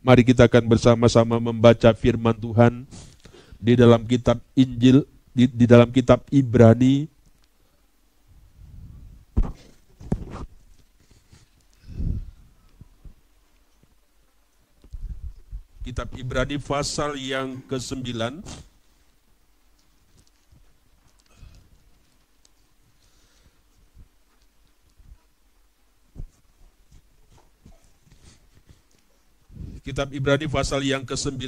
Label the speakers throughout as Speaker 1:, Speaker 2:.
Speaker 1: Mari kita akan bersama-sama membaca firman Tuhan di dalam kitab Injil, di dalam kitab Ibrani. Kitab Ibrani pasal yang ke-9. Kitab Ibrani pasal yang ke-9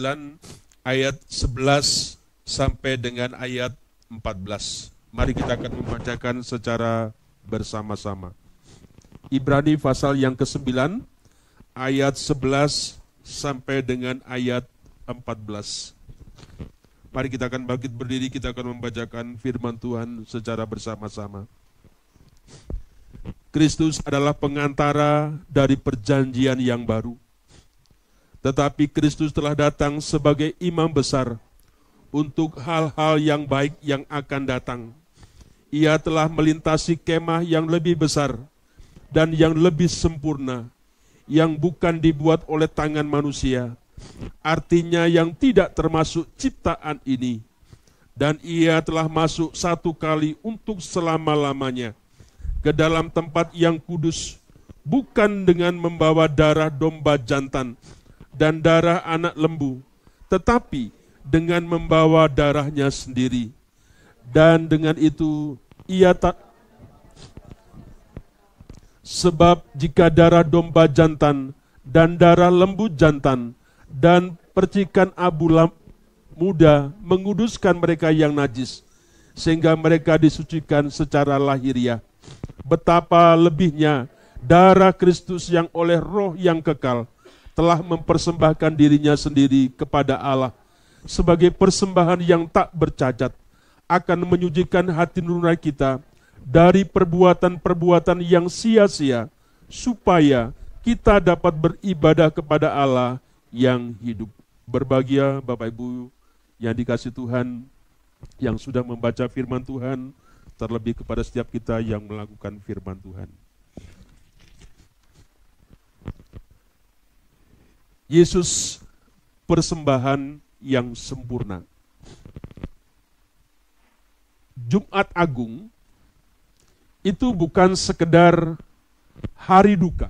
Speaker 1: ayat 11 sampai dengan ayat 14. Mari kita akan membacakan secara bersama-sama. Ibrani pasal yang ke-9 ayat 11 sampai dengan ayat 14. Mari kita akan bangkit berdiri, kita akan membacakan firman Tuhan secara bersama-sama. Kristus adalah pengantara dari perjanjian yang baru. Tetapi Kristus telah datang sebagai imam besar untuk hal-hal yang baik yang akan datang. Ia telah melintasi kemah yang lebih besar dan yang lebih sempurna, yang bukan dibuat oleh tangan manusia, artinya yang tidak termasuk ciptaan ini. Dan ia telah masuk satu kali untuk selama-lamanya ke dalam tempat yang kudus, bukan dengan membawa darah domba jantan dan darah anak lembu, tetapi dengan membawa darahnya sendiri. Dan dengan itu ia tak, sebab jika darah domba jantan dan darah lembu jantan dan percikan abu muda menguduskan mereka yang najis, sehingga mereka disucikan secara lahiriah, betapa lebihnya darah Kristus yang oleh Roh yang kekal telah mempersembahkan dirinya sendiri kepada Allah sebagai persembahan yang tak bercacat, akan menyucikan hati nurani kita dari perbuatan-perbuatan yang sia-sia, supaya kita dapat beribadah kepada Allah yang hidup. Berbahagia Bapak Ibu yang dikasihi Tuhan, yang sudah membaca firman Tuhan, terlebih kepada setiap kita yang melakukan firman Tuhan. Yesus persembahan yang sempurna. Jumat Agung itu bukan sekedar hari duka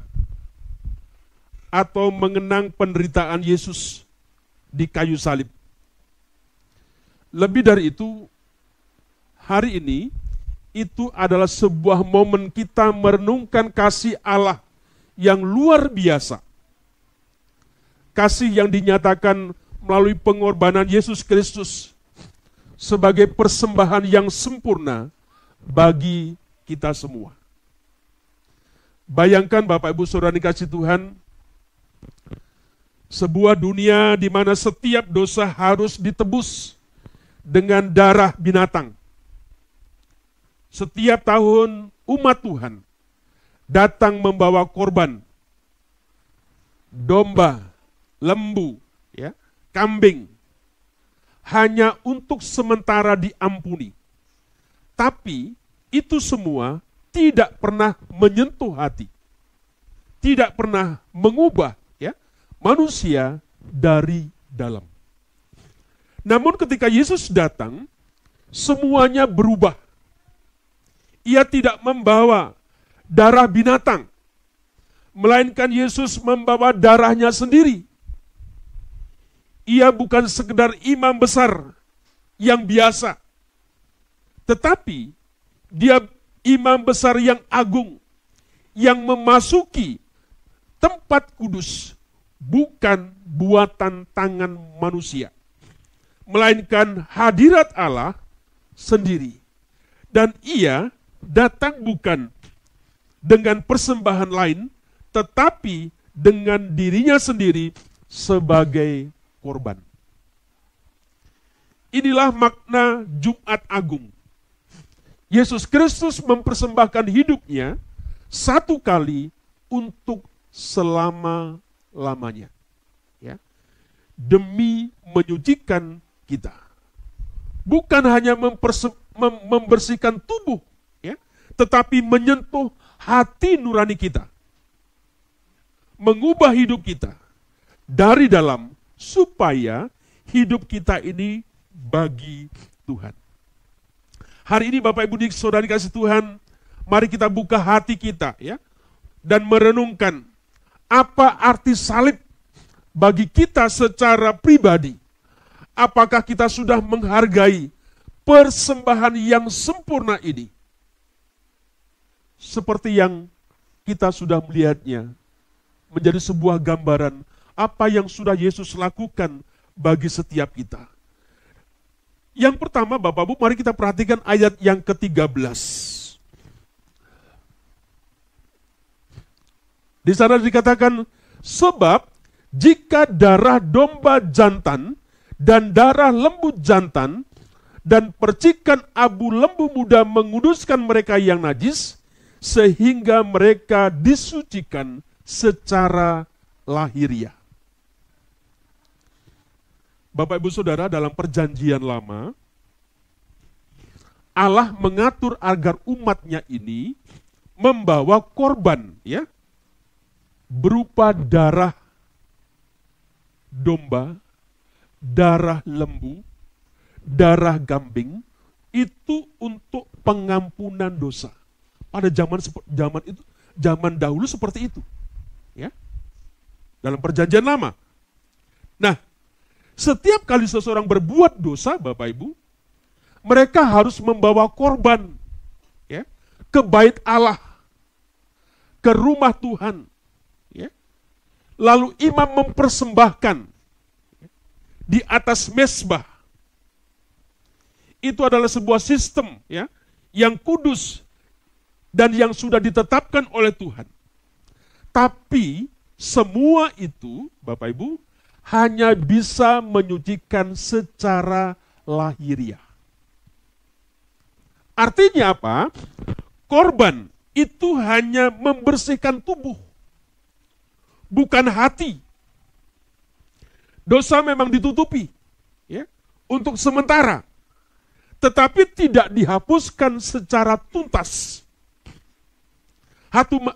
Speaker 1: atau mengenang penderitaan Yesus di kayu salib. Lebih dari itu, hari ini itu adalah sebuah momen kita merenungkan kasih Allah yang luar biasa. Kasih yang dinyatakan melalui pengorbanan Yesus Kristus sebagai persembahan yang sempurna bagi kita semua. Bayangkan Bapak Ibu Saudara dikasihi Tuhan, sebuah dunia di mana setiap dosa harus ditebus dengan darah binatang. Setiap tahun umat Tuhan datang membawa korban, domba, lembu, ya, kambing, hanya untuk sementara diampuni. Tapi itu semua tidak pernah menyentuh hati, tidak pernah mengubah, ya, manusia dari dalam. Namun ketika Yesus datang, semuanya berubah. Ia tidak membawa darah binatang, melainkan Yesus membawa darahnya sendiri. Ia bukan sekedar imam besar yang biasa, tetapi dia imam besar yang agung, yang memasuki tempat kudus, bukan buatan tangan manusia, melainkan hadirat Allah sendiri. Dan ia datang bukan dengan persembahan lain, tetapi dengan dirinya sendiri sebagai korban. Inilah makna Jumat Agung. Yesus Kristus mempersembahkan hidupnya satu kali untuk selama-lamanya, ya, demi menyucikan kita. Bukan hanya membersihkan tubuh, ya, tetapi menyentuh hati nurani kita, mengubah hidup kita, dari dalam, supaya hidup kita ini bagi Tuhan. Hari ini Bapak Ibu Saudara dikasih Tuhan, mari kita buka hati kita ya, dan merenungkan apa arti salib bagi kita secara pribadi. Apakah kita sudah menghargai persembahan yang sempurna ini? Seperti yang kita sudah melihatnya, menjadi sebuah gambaran apa yang sudah Yesus lakukan bagi setiap kita. Yang pertama, Bapak-Ibu, mari kita perhatikan ayat yang ke-13. Di sana dikatakan, sebab jika darah domba jantan dan darah lembu jantan dan percikan abu lembu muda menguduskan mereka yang najis, sehingga mereka disucikan secara lahiriah. Bapak Ibu Saudara, dalam perjanjian lama, Allah mengatur agar umatnya ini membawa korban ya, berupa darah domba, darah lembu, darah kambing, itu untuk pengampunan dosa. Pada zaman dahulu seperti itu, ya, dalam perjanjian lama. Nah, setiap kali seseorang berbuat dosa, Bapak Ibu, mereka harus membawa korban, ya, ke bait Allah, ke rumah Tuhan, ya. Lalu imam mempersembahkan di atas mezbah. Itu adalah sebuah sistem, ya, yang kudus dan yang sudah ditetapkan oleh Tuhan. Tapi semua itu, Bapak Ibu, hanya bisa menyucikan secara lahiriah. Artinya apa? Korban itu hanya membersihkan tubuh, bukan hati. Dosa memang ditutupi, ya, untuk sementara, tetapi tidak dihapuskan secara tuntas.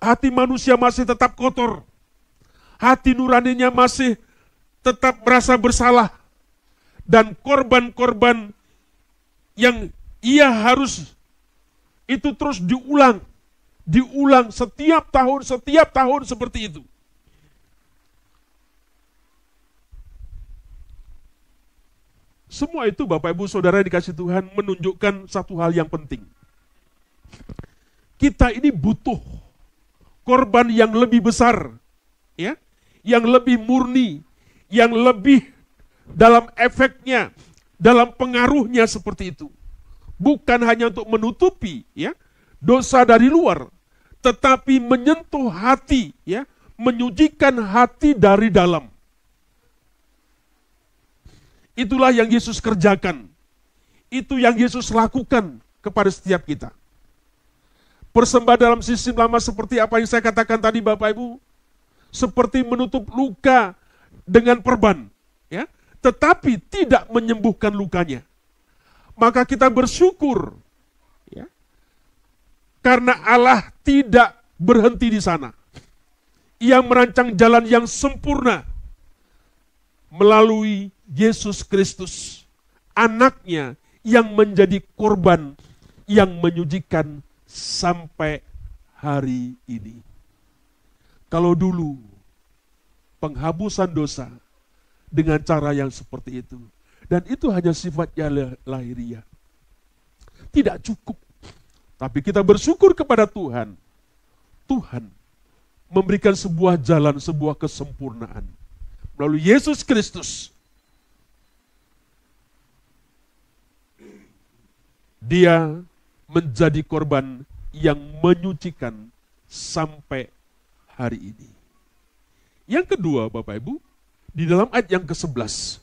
Speaker 1: Hati manusia masih tetap kotor, hati nuraninya masih tetap merasa bersalah, dan korban-korban yang ia harus itu terus diulang setiap tahun seperti itu. Semua itu Bapak Ibu Saudara dikasih Tuhan menunjukkan satu hal yang penting. Kita ini butuh korban yang lebih besar, ya, yang lebih murni, yang lebih dalam efeknya, dalam pengaruhnya seperti itu. Bukan hanya untuk menutupi, ya, dosa dari luar, tetapi menyentuh hati, ya, menyucikan hati dari dalam. Itulah yang Yesus kerjakan. Itu yang Yesus lakukan kepada setiap kita. Persembahan dalam sistem lama seperti apa yang saya katakan tadi Bapak Ibu, seperti menutup luka dengan perban, ya, tetapi tidak menyembuhkan lukanya. Maka kita bersyukur, ya, karena Allah tidak berhenti di sana. Ia merancang jalan yang sempurna melalui Yesus Kristus, anaknya yang menjadi korban yang menyucikan sampai hari ini. Kalau dulu penghapusan dosa dengan cara yang seperti itu, dan itu hanya sifatnya lahiriah, tidak cukup. Tapi kita bersyukur kepada Tuhan. Tuhan memberikan sebuah jalan, sebuah kesempurnaan melalui Yesus Kristus. Dia menjadi korban yang menyucikan sampai hari ini. Yang kedua, Bapak Ibu, di dalam ayat yang ke-11,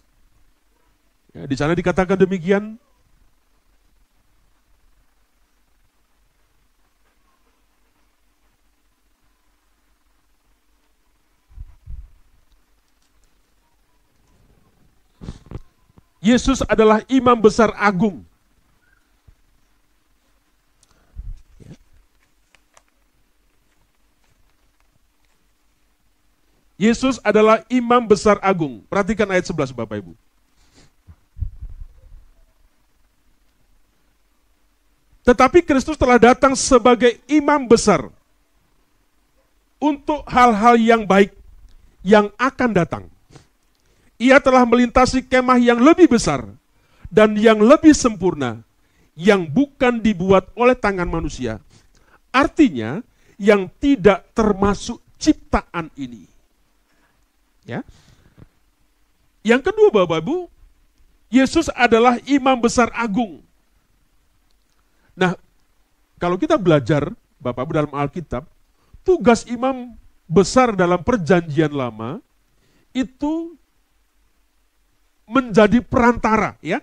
Speaker 1: ya, di sana dikatakan demikian, Yesus adalah imam besar agung. Yesus adalah imam besar agung. Perhatikan ayat 11 Bapak Ibu. Tetapi Kristus telah datang sebagai imam besar untuk hal-hal yang baik yang akan datang. Ia telah melintasi kemah yang lebih besar dan yang lebih sempurna, yang bukan dibuat oleh tangan manusia. Artinya, yang tidak termasuk ciptaan ini. Ya. Yang kedua Bapak Ibu, Yesus adalah imam besar agung. Nah, kalau kita belajar Bapak Ibu dalam Alkitab, tugas imam besar dalam perjanjian lama itu menjadi perantara ya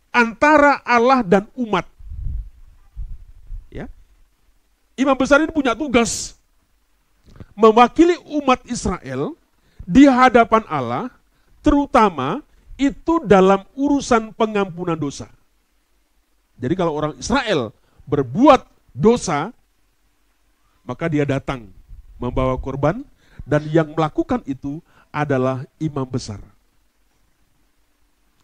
Speaker 1: antara Allah dan umat. Ya. Imam besar ini punya tugas mewakili umat Israel di hadapan Allah, terutama itu dalam urusan pengampunan dosa. Jadi kalau orang Israel berbuat dosa, maka dia datang membawa korban, dan yang melakukan itu adalah imam besar.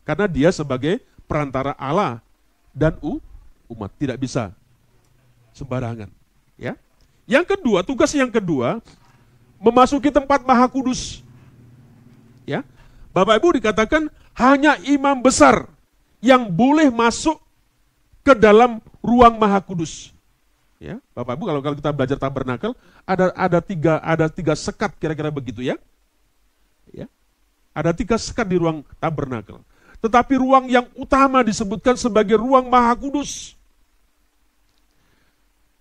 Speaker 1: Karena dia sebagai perantara Allah dan umat, tidak bisa sembarangan. Ya. Yang kedua, tugas yang kedua, memasuki tempat maha kudus. Ya. Bapak Ibu dikatakan hanya imam besar yang boleh masuk ke dalam ruang maha kudus. Ya, Bapak Ibu kalau kita belajar tabernakel ada tiga sekat kira-kira begitu ya. Ya. Ada 3 sekat di ruang tabernakel. Tetapi ruang yang utama disebutkan sebagai ruang maha kudus.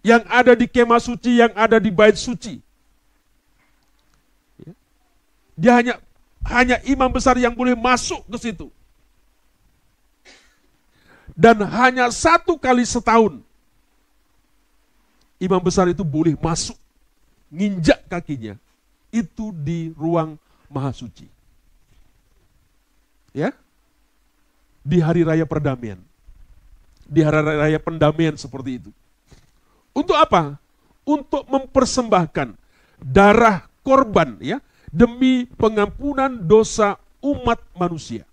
Speaker 1: Yang ada di kemah suci, yang ada di bait suci. Ya. Dia hanya imam besar yang boleh masuk ke situ. Dan hanya 1 kali setahun imam besar itu boleh masuk, nginjak kakinya, itu di ruang maha suci. Ya, di hari raya perdamaian, di hari raya pendamaian seperti itu. Untuk apa? Untuk mempersembahkan darah korban ya demi pengampunan dosa umat manusia.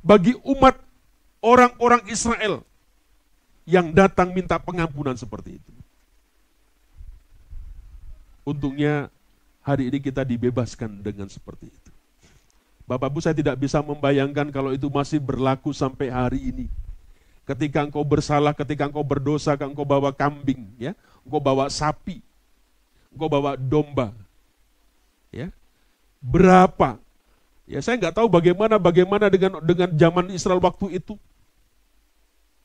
Speaker 1: Bagi umat orang-orang Israel yang datang minta pengampunan seperti itu. Untungnya hari ini kita dibebaskan dengan seperti itu. Bapak Ibu, saya tidak bisa membayangkan kalau itu masih berlaku sampai hari ini. Ketika engkau bersalah, ketika engkau berdosa, engkau bawa kambing, ya, engkau bawa sapi, engkau bawa domba. Ya. Berapa? Ya, saya nggak tahu bagaimana dengan zaman Israel waktu itu.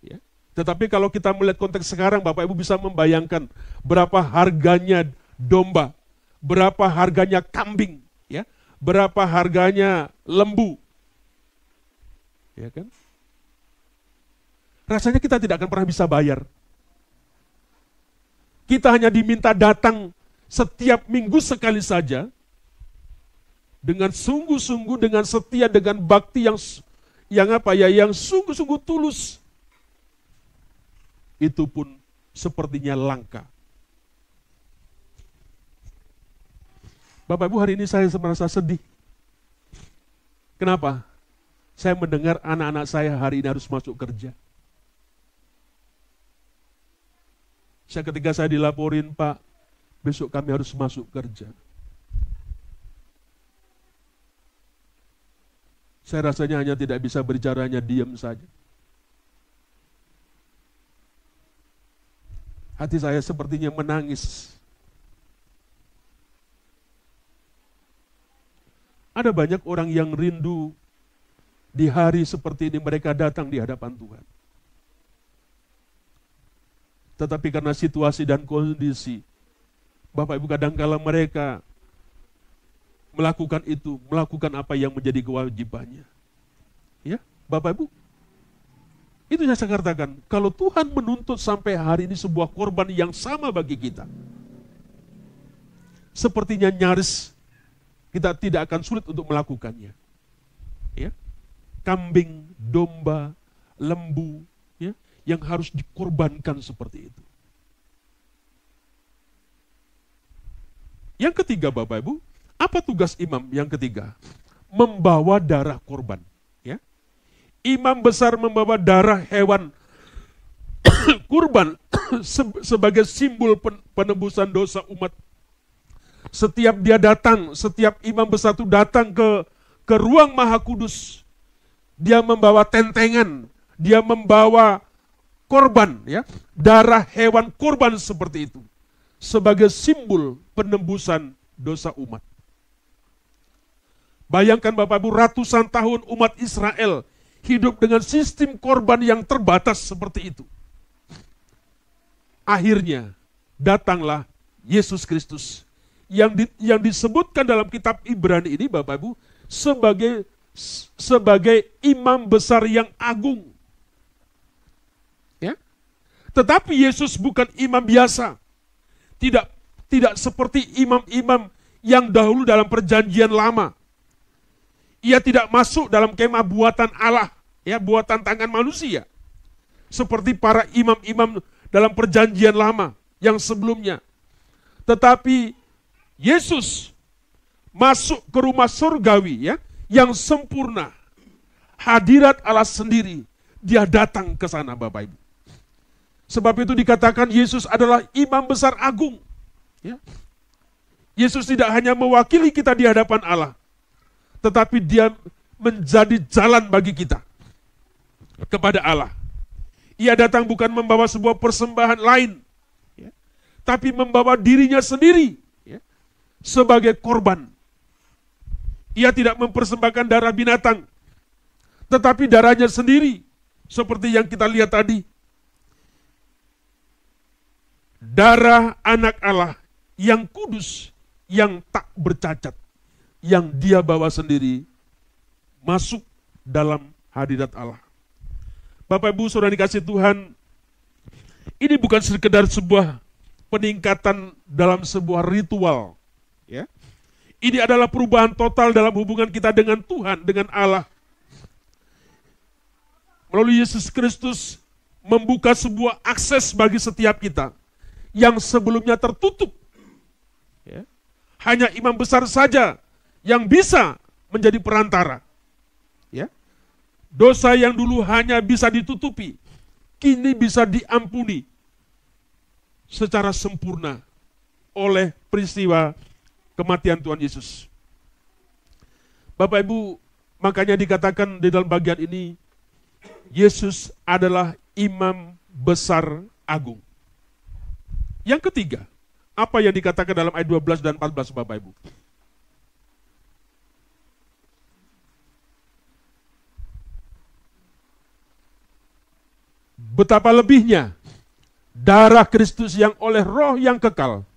Speaker 1: Ya. Tetapi kalau kita melihat konteks sekarang, Bapak Ibu bisa membayangkan berapa harganya domba, berapa harganya kambing, ya, berapa harganya lembu, ya kan? Rasanya kita tidak akan pernah bisa bayar. Kita hanya diminta datang setiap minggu sekali saja, dengan sungguh-sungguh, dengan setia, dengan bakti yang sungguh-sungguh tulus. Itu pun sepertinya langka. Bapak Ibu, hari ini saya merasa sedih. Kenapa? Saya mendengar anak-anak saya hari ini harus masuk kerja. Ketika saya dilaporin, Pak, besok kami harus masuk kerja. Saya rasanya hanya tidak bisa berbicara, hanya diam saja. Hati saya sepertinya menangis. Ada banyak orang yang rindu di hari seperti ini mereka datang di hadapan Tuhan. Tetapi karena situasi dan kondisi, Bapak Ibu, kadangkala mereka melakukan itu, melakukan apa yang menjadi kewajibannya. Ya, Bapak Ibu, itu yang saya katakan, kalau Tuhan menuntut sampai hari ini sebuah korban yang sama bagi kita, sepertinya nyaris kita tidak akan sulit untuk melakukannya. Ya, kambing, domba, lembu, ya, yang harus dikorbankan seperti itu. Yang ketiga, Bapak Ibu, Apa tugas imam yang ketiga? Membawa darah korban. Ya. Imam besar membawa darah hewan kurban sebagai simbol penebusan dosa umat. Setiap dia datang, setiap imam besar itu datang ke ruang Maha Kudus, dia membawa tentengan, dia membawa korban, ya, darah hewan korban seperti itu, sebagai simbol penebusan dosa umat. Bayangkan Bapak Ibu, ratusan tahun umat Israel hidup dengan sistem korban yang terbatas seperti itu. Akhirnya datanglah Yesus Kristus yang disebutkan dalam kitab Ibrani ini, Bapak Ibu, sebagai imam besar yang agung. Ya. Tetapi Yesus bukan imam biasa. Tidak seperti imam-imam yang dahulu dalam perjanjian lama. Ia tidak masuk dalam kemah buatan Allah, ya, buatan tangan manusia. Seperti para imam-imam dalam perjanjian lama yang sebelumnya. Tetapi Yesus masuk ke rumah surgawi, ya, yang sempurna. Hadirat Allah sendiri, dia datang ke sana, Bapak Ibu. Sebab itu dikatakan Yesus adalah imam besar agung. Ya. Yesus tidak hanya mewakili kita di hadapan Allah, tetapi dia menjadi jalan bagi kita kepada Allah. Ia datang bukan membawa sebuah persembahan lain, ya, tapi membawa dirinya sendiri, ya, sebagai korban. Ia tidak mempersembahkan darah binatang, tetapi darahnya sendiri, seperti yang kita lihat tadi. Darah anak Allah yang kudus, yang tak bercacat, yang dia bawa sendiri masuk dalam hadirat Allah. Bapak Ibu Saudara dikasih Tuhan, ini bukan sekedar sebuah peningkatan dalam sebuah ritual, ya. Ini adalah perubahan total dalam hubungan kita dengan Tuhan, dengan Allah. Melalui Yesus Kristus membuka sebuah akses bagi setiap kita yang sebelumnya tertutup. Ya. Hanya imam besar saja yang bisa menjadi perantara. Ya. Dosa yang dulu hanya bisa ditutupi, kini bisa diampuni secara sempurna oleh peristiwa kematian Tuhan Yesus. Bapak Ibu, makanya dikatakan di dalam bagian ini, Yesus adalah imam besar agung. Yang ketiga, apa yang dikatakan dalam ayat 12 dan 14, Bapak Ibu? Betapa lebihnya darah Kristus yang oleh roh yang kekal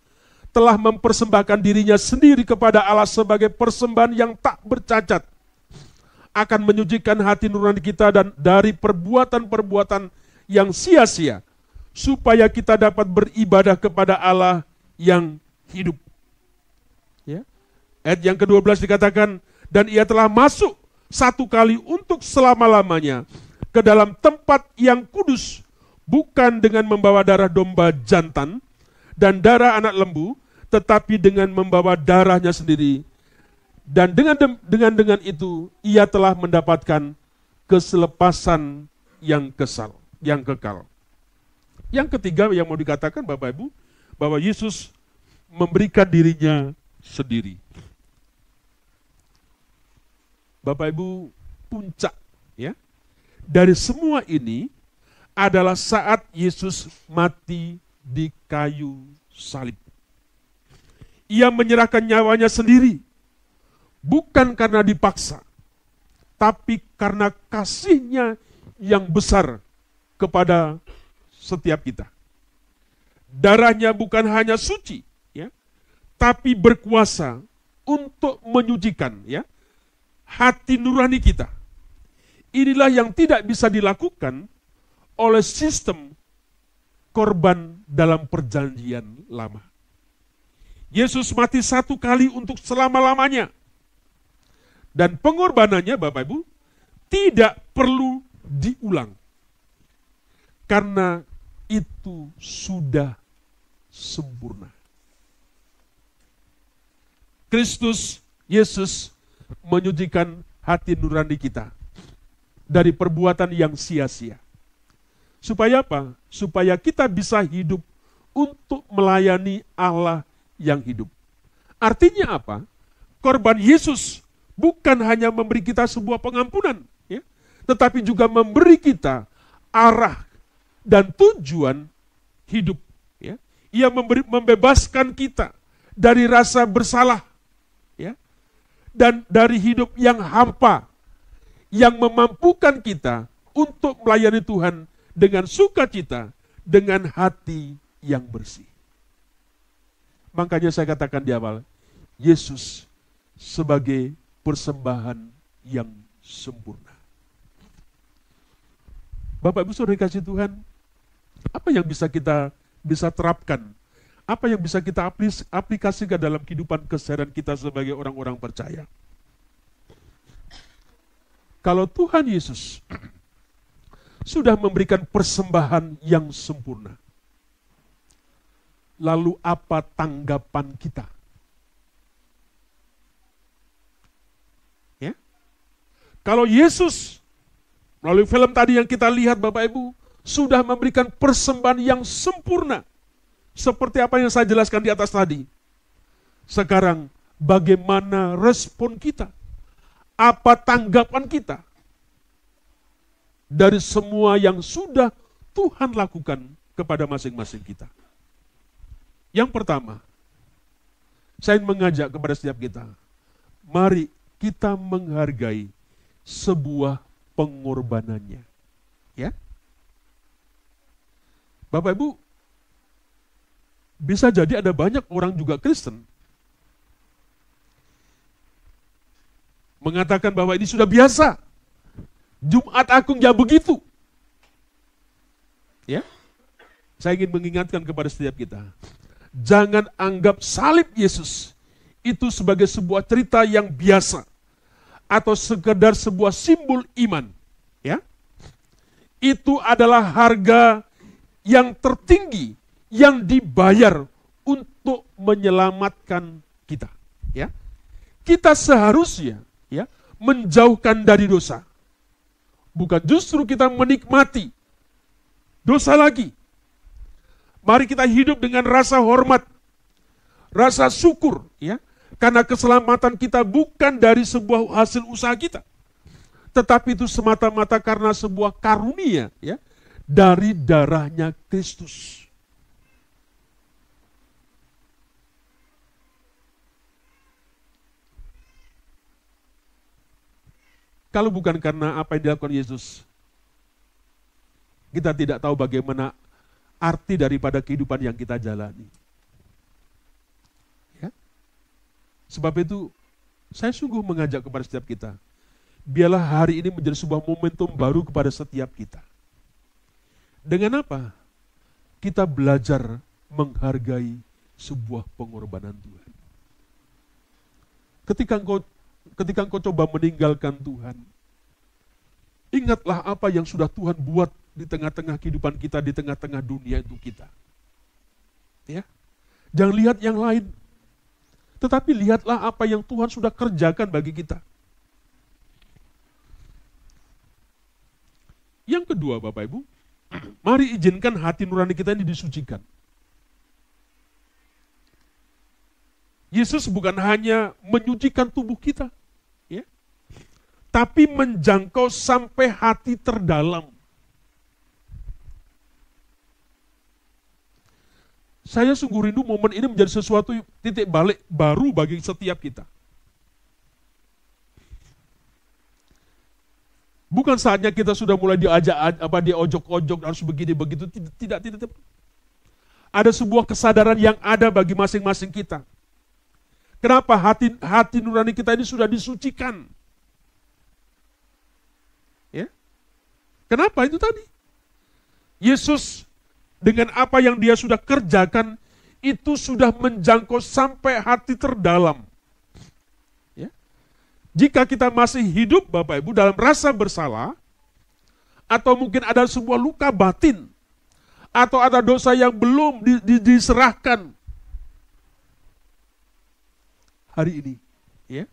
Speaker 1: telah mempersembahkan dirinya sendiri kepada Allah sebagai persembahan yang tak bercacat, akan menyucikan hati nurani kita dan dari perbuatan-perbuatan yang sia-sia, supaya kita dapat beribadah kepada Allah yang hidup. Ya. Ayat yang ke-12 dikatakan, dan ia telah masuk satu kali untuk selama-lamanya ke dalam tempat yang kudus, bukan dengan membawa darah domba jantan dan darah anak lembu, tetapi dengan membawa darahnya sendiri. Dan dengan itu ia telah mendapatkan keselepasan yang kekal. Yang ketiga yang mau dikatakan Bapak Ibu, bahwa Yesus memberikan dirinya sendiri. Bapak Ibu, puncak, ya, dari semua ini adalah saat Yesus mati di kayu salib. Ia menyerahkan nyawanya sendiri, bukan karena dipaksa, tapi karena kasih-Nya yang besar kepada setiap kita. Darahnya bukan hanya suci, ya, tapi berkuasa untuk menyucikan, ya, hati nurani kita. Inilah yang tidak bisa dilakukan oleh sistem korban dalam perjanjian lama. Yesus mati satu kali untuk selama-lamanya. Dan pengorbanannya, Bapak Ibu, tidak perlu diulang. Karena itu sudah sempurna. Kristus Yesus menyucikan hati nurani kita dari perbuatan yang sia-sia. Supaya apa? Supaya kita bisa hidup untuk melayani Allah yang hidup. Artinya apa? Korban Yesus bukan hanya memberi kita sebuah pengampunan, ya, tetapi juga memberi kita arah dan tujuan hidup. Ya. Ia membebaskan kita dari rasa bersalah, ya, dan dari hidup yang hampa, yang memampukan kita untuk melayani Tuhan dengan sukacita, dengan hati yang bersih. Makanya saya katakan di awal, Yesus sebagai persembahan yang sempurna. Bapak Ibu Saudara dikasih Tuhan, apa yang kita terapkan? Apa yang bisa kita aplikasikan dalam kehidupan keseharian kita sebagai orang-orang percaya? Kalau Tuhan Yesus sudah memberikan persembahan yang sempurna, lalu apa tanggapan kita? Ya? Kalau Yesus melalui film tadi yang kita lihat Bapak Ibu, sudah memberikan persembahan yang sempurna, seperti apa yang saya jelaskan di atas tadi. Sekarang bagaimana respon kita? Apa tanggapan kita dari semua yang sudah Tuhan lakukan kepada masing-masing kita? Yang pertama, saya mengajak kepada setiap kita, mari kita menghargai sebuah pengorbanannya. Ya. Bapak Ibu, bisa jadi ada banyak orang juga Kristen mengatakan bahwa ini sudah biasa. Jumat Agung ya begitu. Ya. Saya ingin mengingatkan kepada setiap kita, jangan anggap salib Yesus itu sebagai sebuah cerita yang biasa atau sekedar sebuah simbol iman. Ya. Itu adalah harga yang tertinggi yang dibayar untuk menyelamatkan kita. Ya. Kita seharusnya, ya, menjauhkan dari dosa. Bukan justru kita menikmati dosa lagi. Mari kita hidup dengan rasa hormat, rasa syukur, ya, karena keselamatan kita bukan dari sebuah hasil usaha kita, tetapi itu semata-mata karena sebuah karunia, ya, dari darahnya Kristus. Kalau bukan karena apa yang dilakukan Yesus, kita tidak tahu bagaimana arti daripada kehidupan yang kita jalani. Ya? Sebab itu, saya sungguh mengajak kepada setiap kita, biarlah hari ini menjadi sebuah momentum baru kepada setiap kita. Dengan apa? Kita belajar menghargai sebuah pengorbanan Tuhan. Ketika engkau coba meninggalkan Tuhan, ingatlah apa yang sudah Tuhan buat di tengah-tengah kehidupan kita, di tengah-tengah dunia itu kita. Ya. Jangan lihat yang lain, tetapi lihatlah apa yang Tuhan sudah kerjakan bagi kita. Yang kedua, Bapak Ibu, mari izinkan hati nurani kita ini disucikan. Yesus bukan hanya menyucikan tubuh kita, ya, tapi menjangkau sampai hati terdalam. Saya sungguh rindu momen ini menjadi sesuatu titik balik baru bagi setiap kita. Bukan saatnya kita sudah mulai diojok-ojok harus begini begitu, tidak. Ada sebuah kesadaran yang ada bagi masing-masing kita. Kenapa hati nurani kita ini sudah disucikan? Ya. Kenapa itu tadi? Yesus dengan apa yang dia sudah kerjakan itu sudah menjangkau sampai hati terdalam. Ya. Jika kita masih hidup Bapak Ibu dalam rasa bersalah, atau mungkin ada sebuah luka batin, atau ada dosa yang belum diserahkan, hari ini, ya,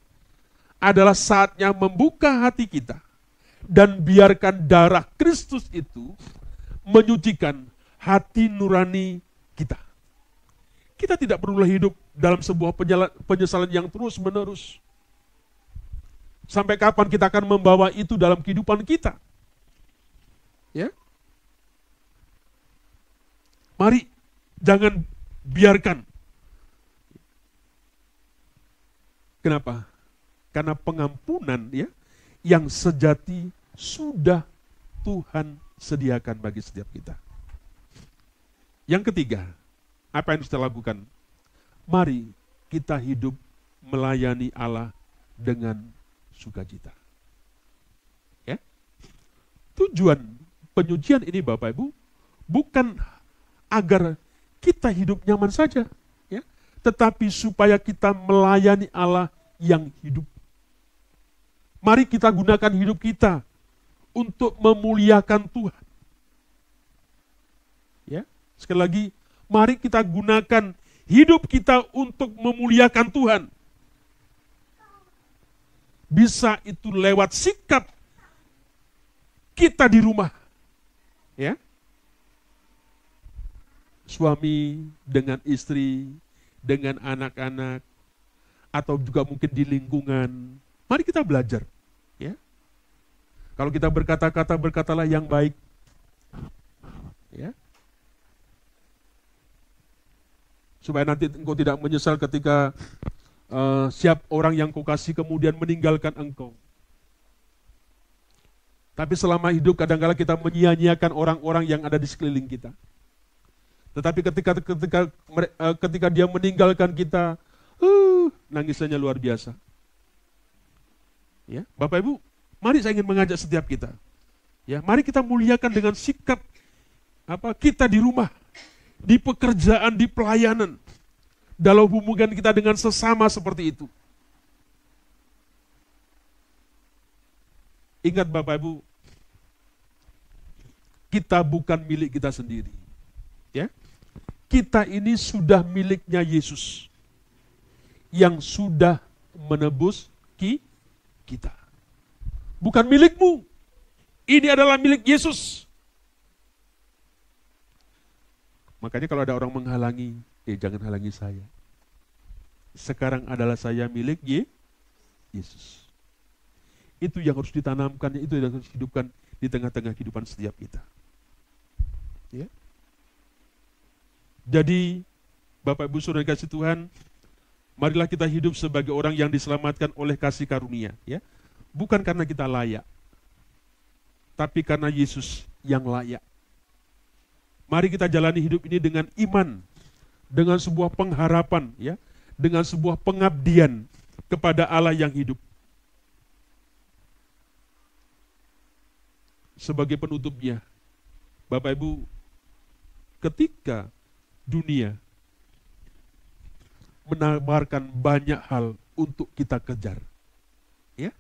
Speaker 1: adalah saatnya membuka hati kita dan biarkan darah Kristus itu menyucikan hati nurani kita. Kita tidak perlu hidup dalam sebuah penyesalan yang terus-menerus. Sampai kapan kita akan membawa itu dalam kehidupan kita? Ya. Mari jangan biarkan. Kenapa? Karena pengampunan, ya, yang sejati sudah Tuhan sediakan bagi setiap kita. Yang ketiga, apa yang harus kita lakukan? Mari kita hidup melayani Allah dengan sukacita. Ya. Tujuan penyucian ini Bapak Ibu bukan agar kita hidup nyaman saja, ya, tetapi supaya kita melayani Allah yang hidup. Mari kita gunakan hidup kita untuk memuliakan Tuhan. Ya, sekali lagi, mari kita gunakan hidup kita untuk memuliakan Tuhan. Bisa itu lewat sikap kita di rumah. Ya. Suami dengan istri, dengan anak-anak, atau juga mungkin di lingkungan. Mari kita belajar. Ya. Kalau kita berkata-kata, berkatalah yang baik. Ya. Supaya nanti engkau tidak menyesal ketika siap orang yang kau kasih kemudian meninggalkan engkau. Tapi selama hidup kadang-kadang kita menyia-nyiakan orang-orang yang ada di sekeliling kita. Tetapi ketika dia meninggalkan kita, nangisannya luar biasa. Ya, Bapak Ibu, mari saya ingin mengajak setiap kita. Ya, mari kita muliakan dengan sikap kita di rumah, di pekerjaan, di pelayanan, dalam hubungan kita dengan sesama seperti itu. Ingat Bapak Ibu, kita bukan milik kita sendiri. Ya, kita ini sudah miliknya Yesus yang sudah menebus kita. Bukan milikmu. Ini adalah milik Yesus. Makanya kalau ada orang menghalangi, jangan halangi saya. Sekarang adalah saya milik Yesus. Itu yang harus ditanamkan, itu yang harus dihidupkan di tengah-tengah kehidupan setiap kita. Ya. Jadi, Bapak Ibu Saudara kasih Tuhan, marilah kita hidup sebagai orang yang diselamatkan oleh kasih karunia, ya. Bukan karena kita layak, tapi karena Yesus yang layak. Mari kita jalani hidup ini dengan iman, dengan sebuah pengharapan, ya, dengan sebuah pengabdian kepada Allah yang hidup. Sebagai penutupnya, Bapak Ibu, ketika dunia menawarkan banyak hal untuk kita kejar, ya,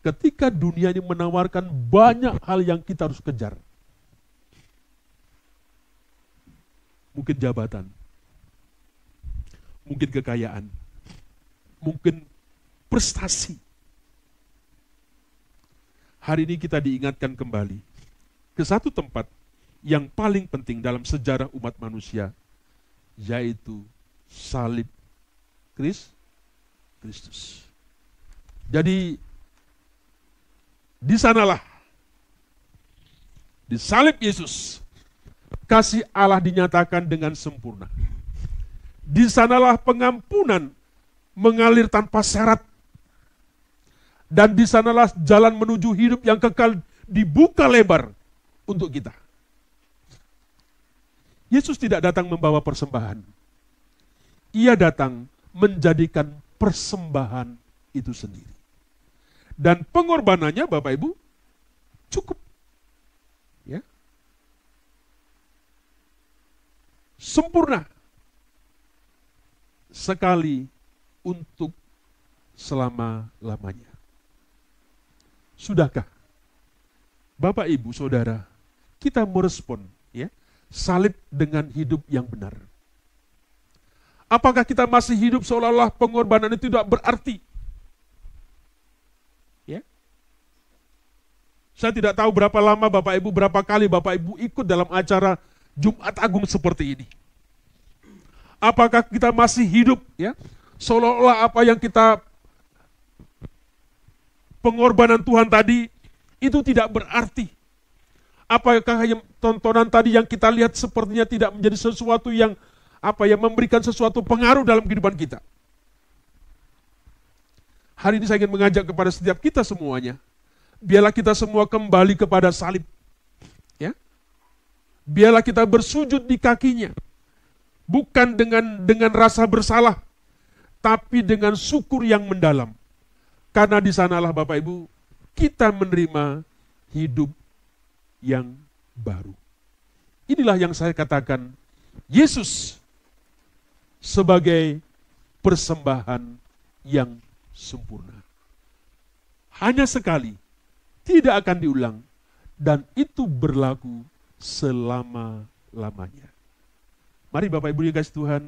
Speaker 1: ketika dunia ini menawarkan banyak hal yang kita harus kejar, mungkin jabatan, mungkin kekayaan, mungkin prestasi. Hari ini kita diingatkan kembali ke satu tempat yang paling penting dalam sejarah umat manusia, yaitu salib Kristus. Jadi, di sanalah, di salib Yesus, kasih Allah dinyatakan dengan sempurna. Di sanalah pengampunan mengalir tanpa syarat. Dan di sanalah jalan menuju hidup yang kekal dibuka lebar untuk kita. Yesus tidak datang membawa persembahan. Ia datang menjadikan persembahan itu sendiri. Dan pengorbanannya Bapak Ibu cukup. Ya. Sempurna. Sekali untuk selama-lamanya. Sudahkah Bapak Ibu Saudara kita merespon, ya, salib dengan hidup yang benar? Apakah kita masih hidup seolah-olah pengorbanan itu tidak berarti? Ya. Saya tidak tahu berapa lama Bapak Ibu, berapa kali Bapak Ibu ikut dalam acara Jumat Agung seperti ini. Apakah kita masih hidup ya? Seolah-olah apa yang kita pengorbanan Tuhan tadi itu tidak berarti. Apakah yang tontonan tadi yang kita lihat sepertinya tidak menjadi sesuatu yang memberikan sesuatu pengaruh dalam kehidupan kita. Hari ini saya ingin mengajak kepada setiap kita semuanya, biarlah kita semua kembali kepada salib. Ya. Biarlah kita bersujud di kakinya, bukan dengan rasa bersalah, tapi dengan syukur yang mendalam. Karena di sanalah Bapak Ibu, kita menerima hidup yang baru. Inilah yang saya katakan, Yesus sebagai persembahan yang sempurna. Hanya sekali, tidak akan diulang, dan itu berlaku selama-lamanya. Mari Bapak Ibu yang kasih Tuhan,